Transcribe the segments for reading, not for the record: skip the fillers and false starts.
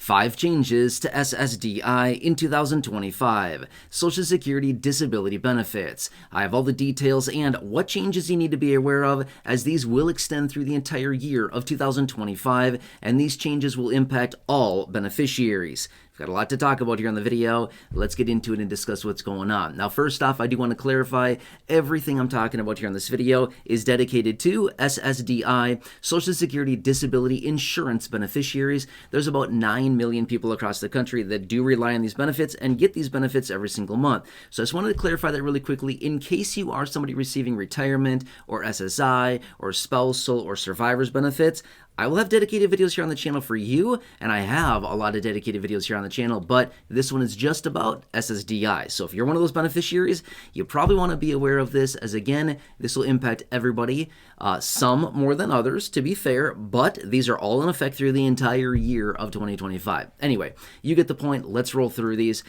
5 changes to SSDI in 2025, Social Security disability benefits. I have all the details and what changes you need to be aware of, as these will extend through the entire year of 2025, and these changes will impact all beneficiaries. We've got a lot to talk about here in the video. Let's get into it and discuss what's going on. Now, first off, I do want to clarify everything I'm talking about here in this video is dedicated to SSDI, Social Security disability insurance beneficiaries. There's about 9 million people across the country that do rely on these benefits and get these benefits every single month. So I just wanted to clarify that really quickly in case you are somebody receiving retirement or SSI or spousal or survivor's benefits. I will have dedicated videos here on the channel for you, and I have a lot of dedicated videos here on the channel, but this one is just about SSDI. So if you're one of those beneficiaries, you probably want to be aware of this, as again, this will impact everybody, some more than others, to be fair, but these are all in effect through the entire year of 2025. Anyway, you get the point. Let's roll through these.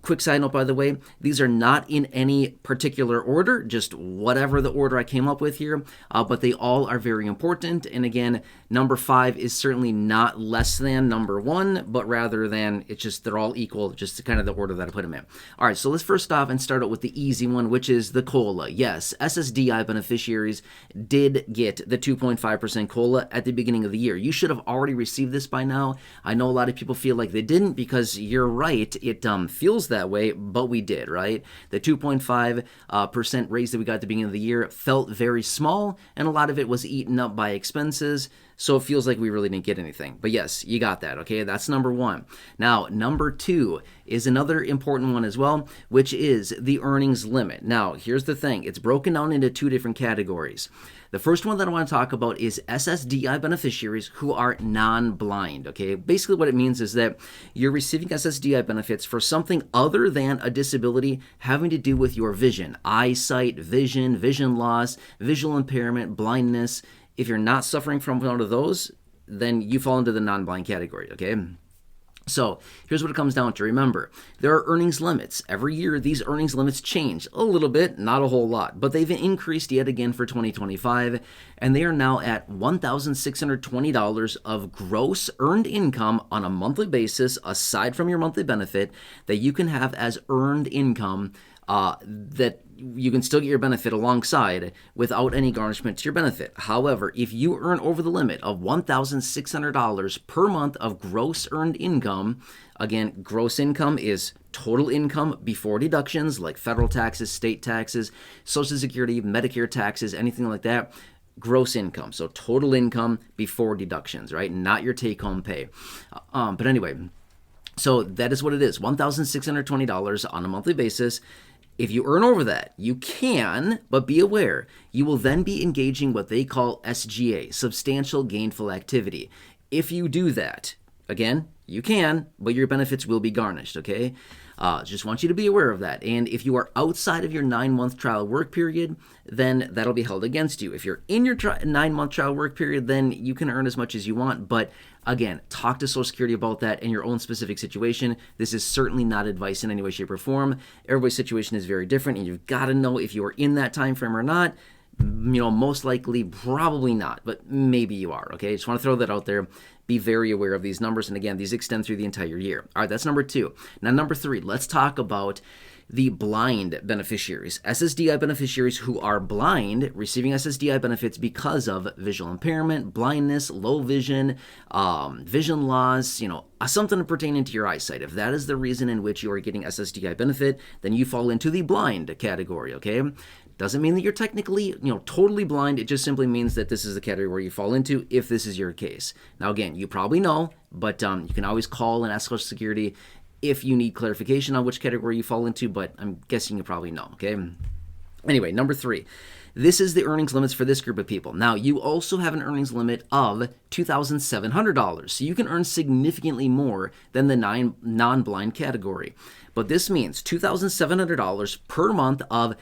Quick side note, by the way, these are not in any particular order, just whatever the order I came up with here, but they all are very important. And again, number 5 is certainly not less than number 1, but rather than, it's just they're all equal, just kind of the order that I put them in. All right, so let's first off and start out with the easy one, which is the COLA. Yes, SSDI beneficiaries did get the 2.5% COLA at the beginning of the year. You should have already received this by now. I know a lot of people feel like they didn't, because you're right, it feels that way, but we did, right? The 2.5% raise that we got at the beginning of the year felt very small, and a lot of it was eaten up by expenses. So it feels like we really didn't get anything. But yes, you got that, okay? That's number 1. Now, number 2 is another important one as well, which is the earnings limit. Now, here's the thing. It's broken down into 2 different categories. The first one that I want to talk about is SSDI beneficiaries who are non-blind, okay? Basically what it means is that you're receiving SSDI benefits for something other than a disability having to do with your vision, eyesight, vision loss, visual impairment, blindness. If you're not suffering from one of those, then you fall into the non-blind category, okay? So here's what it comes down to. Remember, there are earnings limits. Every year, these earnings limits change a little bit, not a whole lot, but they've increased yet again for 2025, and they are now at $1,620 of gross earned income on a monthly basis, aside from your monthly benefit, that you can have as earned income that you can still get your benefit alongside without any garnishment to your benefit. However, if you earn over the limit of $1,600 per month of gross earned income, again, gross income is total income before deductions like federal taxes, state taxes, Social Security, Medicare taxes, anything like that, gross income. So total income before deductions, right? Not your take-home pay. But anyway, so that is what it is, $1,620 on a monthly basis. If you earn over that, you can, but be aware, you will then be engaging what they call SGA, substantial gainful activity. If you do that, again, you can, but your benefits will be garnished, okay? Just want you to be aware of that. And if you are outside of your 9-month trial work period, then that'll be held against you. If you're in your 9-month trial work period, then you can earn as much as you want. But again, talk to Social Security about that in your own specific situation. This is certainly not advice in any way, shape, or form. Everybody's situation is very different, and you've got to know if you are in that time frame or not. Most likely, probably not, but maybe you are, okay? Just want to throw that out there. Be very aware of these numbers, and again, these extend through the entire year. All right, that's number 2. Now, number 3, let's talk about the blind beneficiaries. SSDI beneficiaries who are blind, receiving SSDI benefits because of visual impairment, blindness, low vision, vision loss, something pertaining to your eyesight. If that is the reason in which you are getting SSDI benefit, then you fall into the blind category, okay? Doesn't mean that you're technically, totally blind. It just simply means that this is the category where you fall into if this is your case. Now, again, you probably know, but you can always call and ask Social Security if you need clarification on which category you fall into, but I'm guessing you probably know, okay? Anyway, number 3. This is the earnings limits for this group of people. Now, you also have an earnings limit of $2,700, so you can earn significantly more than the non-blind category. But this means $2,700 per month of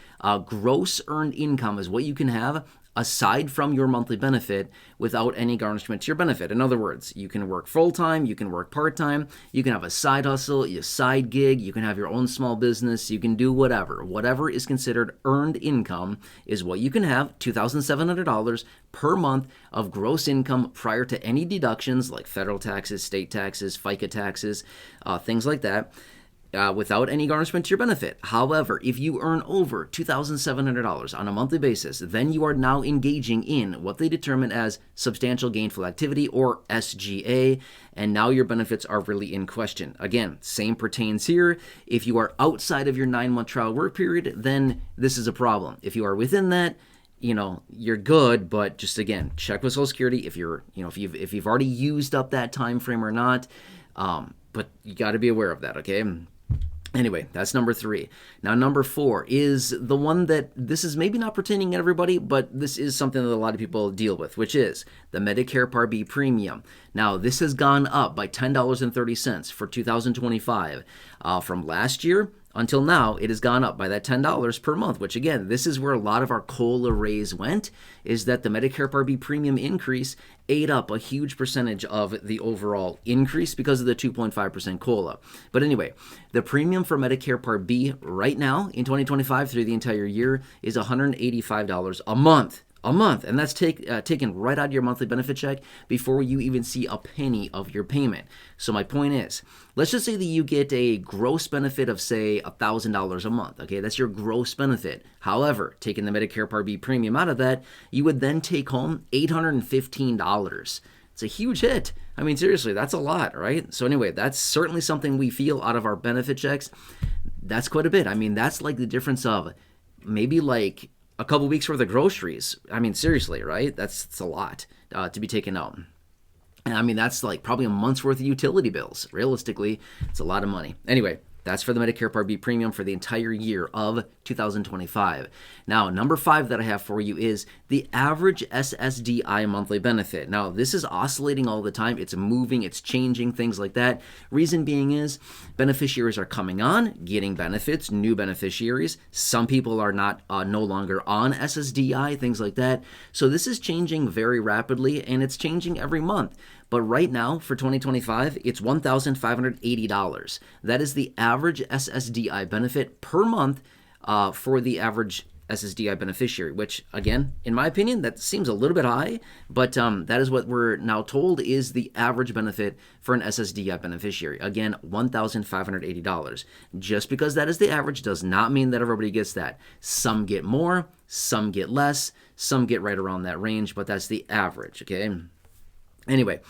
gross earned income is what you can have aside from your monthly benefit without any garnishment to your benefit. In other words, you can work full-time, you can work part-time, you can have a side hustle, a side gig, you can have your own small business, you can do whatever. Whatever is considered earned income is what you can have, $2,700 per month of gross income prior to any deductions like federal taxes, state taxes, FICA taxes, things like that. Without any garnishment to your benefit. However, if you earn over $2,700 on a monthly basis, then you are now engaging in what they determine as substantial gainful activity, or SGA, and now your benefits are really in question. Again, same pertains here. If you are outside of your 9-month trial work period, then this is a problem. If you are within that, you're good, but just again, check with Social Security if you've already used up that time frame or not. But you got to be aware of that, okay? Anyway, that's number 3. Now, number 4 is the one that this is maybe not pertaining to everybody, but this is something that a lot of people deal with, which is the Medicare Part B premium. Now, this has gone up by $10.30 for 2025. From last year until now, it has gone up by that $10 per month, which again, this is where a lot of our COLA raise went, is that the Medicare Part B premium increase ate up a huge percentage of the overall increase because of the 2.5% COLA. But anyway, the premium for Medicare Part B right now in 2025 through the entire year is $185 a month. And that's taken right out of your monthly benefit check before you even see a penny of your payment. So my point is, let's just say that you get a gross benefit of, say, $1,000 a month. Okay, that's your gross benefit. However, taking the Medicare Part B premium out of that, you would then take home $815. It's a huge hit. I mean, seriously, that's a lot, right? So anyway, that's certainly something we feel out of our benefit checks. That's quite a bit. I mean, that's like the difference of maybe like a couple weeks worth of groceries. I mean, seriously, right? That's a lot to be taken out. And I mean, that's like probably a month's worth of utility bills. Realistically, it's a lot of money. Anyway, that's for the Medicare Part B premium for the entire year of 2025. Now, number 5 that I have for you is the average SSDI monthly benefit. Now, this is oscillating all the time. It's moving, it's changing, things like that. Reason being is beneficiaries are coming on, getting benefits, new beneficiaries. Some people are not no longer on SSDI, things like that. So this is changing very rapidly, and it's changing every month. But right now, for 2025, it's $1,580. That is the average SSDI benefit per month for the average SSDI beneficiary, which, again, in my opinion, that seems a little bit high, but that is what we're now told is the average benefit for an SSDI beneficiary. Again, $1,580. Just because that is the average does not mean that everybody gets that. Some get more, some get less, some get right around that range, but that's the average, okay? Anyway,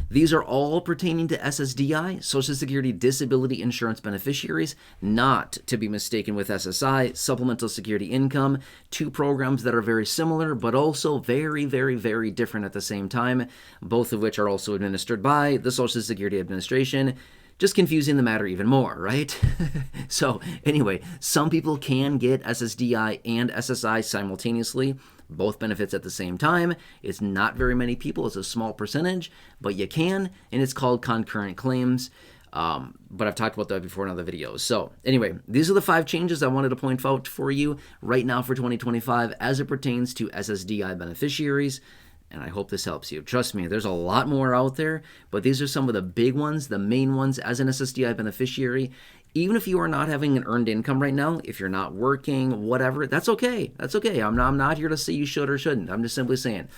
these are all pertaining to SSDI, Social Security Disability Insurance beneficiaries, not to be mistaken with SSI, Supplemental Security Income, 2 programs that are very similar, but also very, very, very different at the same time, both of which are also administered by the Social Security Administration. Just confusing the matter even more, right? So anyway, some people can get SSDI and SSI simultaneously, both benefits at the same time. It's not very many people, it's a small percentage, but you can, and it's called concurrent claims. But I've talked about that before in other videos. So anyway, these are the 5 changes I wanted to point out for you right now for 2025 as it pertains to SSDI beneficiaries. And I hope this helps you. Trust me, there's a lot more out there, but these are some of the big ones, the main ones as an SSDI beneficiary. Even if you are not having an earned income right now, if you're not working, whatever, that's okay. That's okay. I'm not here to say you should or shouldn't. I'm just simply saying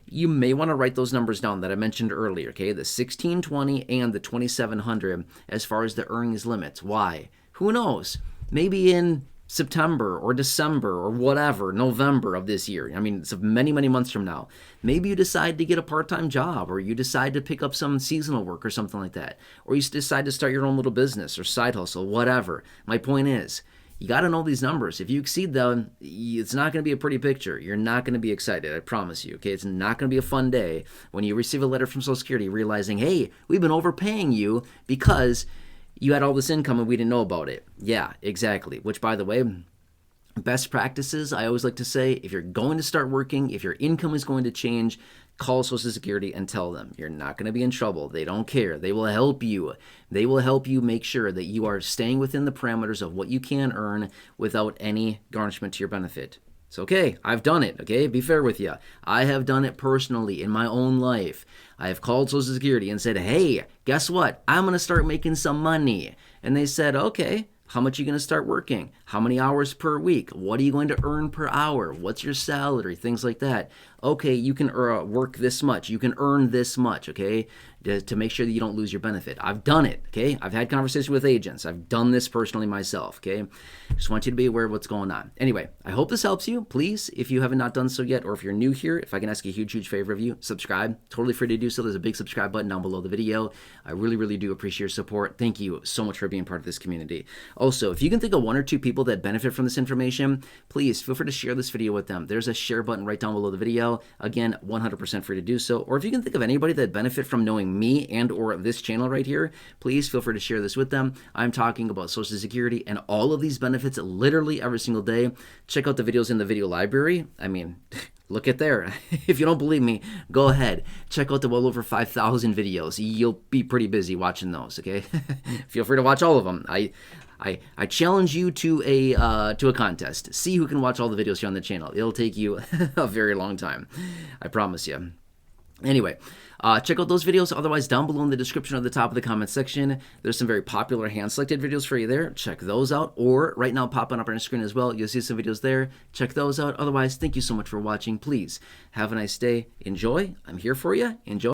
you may want to write those numbers down that I mentioned earlier, okay? The 1620 and the 2700 as far as the earnings limits. Why? Who knows? Maybe in September or December or whatever, November of this year. I mean, it's many, many months from now. Maybe you decide to get a part-time job, or you decide to pick up some seasonal work or something like that. Or you decide to start your own little business or side hustle, whatever. My point is, you got to know these numbers. If you exceed them, it's not going to be a pretty picture. You're not going to be excited, I promise you. Okay, it's not going to be a fun day when you receive a letter from Social Security realizing, hey, we've been overpaying you because you had all this income and we didn't know about it. Yeah, exactly. Which, by the way, best practices, I always like to say, if you're going to start working, if your income is going to change, call Social Security and tell them. You're not going to be in trouble. They don't care. They will help you. They will help you make sure that you are staying within the parameters of what you can earn without any garnishment to your benefit. It's okay. I've done it. Okay, be fair with you. I have done it personally in my own life. I have called Social Security and said, hey, guess what? I'm going to start making some money. And they said, okay, how much are you going to start working? How many hours per week? What are you going to earn per hour? What's your salary? Things like that. Okay, you can work this much. You can earn this much, okay, to make sure that you don't lose your benefit. I've done it, okay? I've had conversations with agents. I've done this personally myself, okay? Just want you to be aware of what's going on. Anyway, I hope this helps you. Please, if you haven't not done so yet, or if you're new here, if I can ask a huge, huge favor of you, subscribe. Totally free to do so. There's a big subscribe button down below the video. I really, really do appreciate your support. Thank you so much for being part of this community. Also, if you can think of 1 or 2 people that benefit from this information, please feel free to share this video with them. There's a share button right down below the video. Again, 100% free to do so. Or if you can think of anybody that benefit from knowing me and or this channel right here, please feel free to share this with them. I'm talking about Social Security and all of these benefits literally every single day. Check out the videos in the video library. I mean, look at there. If you don't believe me, go ahead. Check out the well over 5,000 videos. You'll be pretty busy watching those, okay? Feel free to watch all of them. I challenge you to a contest. See who can watch all the videos here on the channel. It'll take you a very long time. I promise you. Anyway, check out those videos. Otherwise, down below in the description at the top of the comment section, there's some very popular hand-selected videos for you there. Check those out. Or right now, popping up on your screen as well, you'll see some videos there. Check those out. Otherwise, thank you so much for watching. Please have a nice day. Enjoy. I'm here for you. Enjoy.